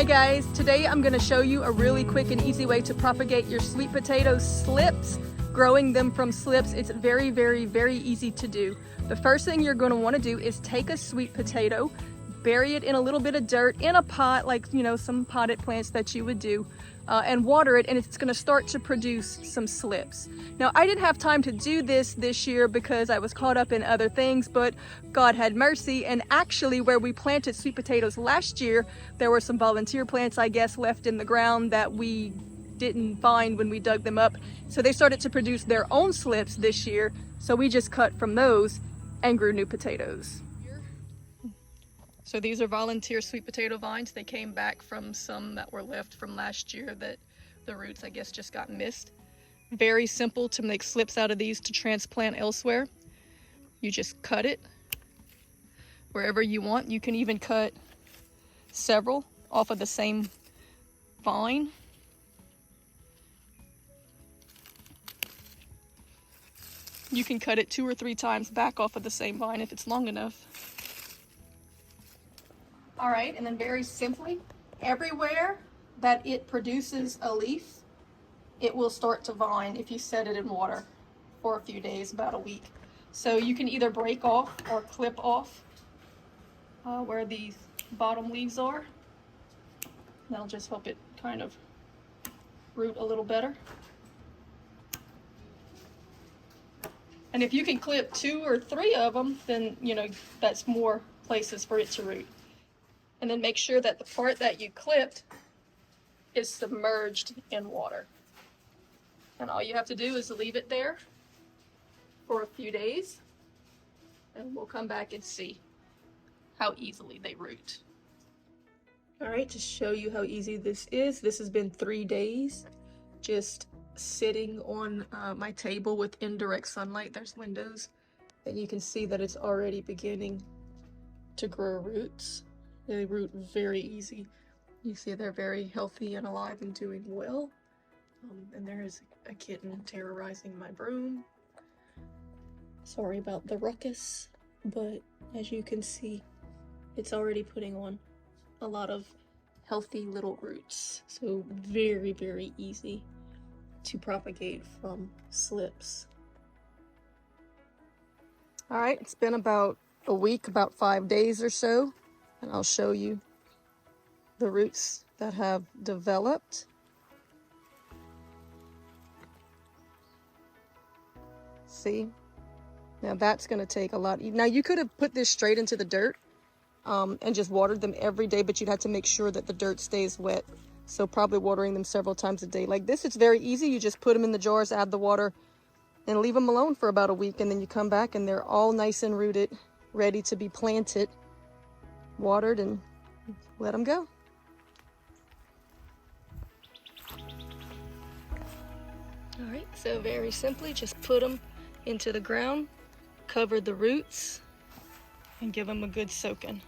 Hey guys, today I'm going to show you a really quick and easy way to propagate your sweet potato slips, growing them from slips. It's very, very, very easy to do. The first thing you're going to want to do is take a sweet potato, bury it in a little bit of dirt in a pot, like, you know, some potted plants that you would do, and water it, and it's going to start to produce some slips. Now, I didn't have time to do this year because I was caught up in other things, but God had mercy, and actually where we planted sweet potatoes last year, there were some volunteer plants, I guess, left in the ground that we didn't find when we dug them up. So they started to produce their own slips this year, so we just cut from those and grew new potatoes. So these are volunteer sweet potato vines. They came back from some that were left from last year that the roots, I guess, just got missed. Very simple to make slips out of these to transplant elsewhere. You just cut it wherever you want. You can even cut several off of the same vine. You can cut it 2 or 3 times back off of the same vine if it's long enough. All right, and then very simply, everywhere that it produces a leaf, it will start to vine if you set it in water for a few days, about a week. So you can either break off or clip off where the bottom leaves are. That'll just help it kind of root a little better. And if you can clip 2 or 3 of them, then, you know, that's more places for it to root. And then make sure that the part that you clipped is submerged in water. And all you have to do is leave it there for a few days, and we'll come back and see how easily they root. All right, to show you how easy this has been 3 days just sitting on my table with indirect sunlight. There's windows, and you can see that it's already beginning to grow roots. They root very easy. You see they're very healthy and alive and doing well. And there is a kitten terrorizing my broom. Sorry about the ruckus, but as you can see, it's already putting on a lot of healthy little roots. So very, very easy to propagate from slips. All right, it's been about a week, about 5 days or so. And I'll show you the roots that have developed. See? Now that's going to take a lot. Now you could have put this straight into the dirt and just watered them every day, but you'd have to make sure that the dirt stays wet. So probably watering them several times a day. Like this, it's very easy. You just put them in the jars, add the water, and leave them alone for about a week. And then you come back and they're all nice and rooted, ready to be planted. Watered, and let them go. All right, so very simply, just put them into the ground, cover the roots, and give them a good soaking.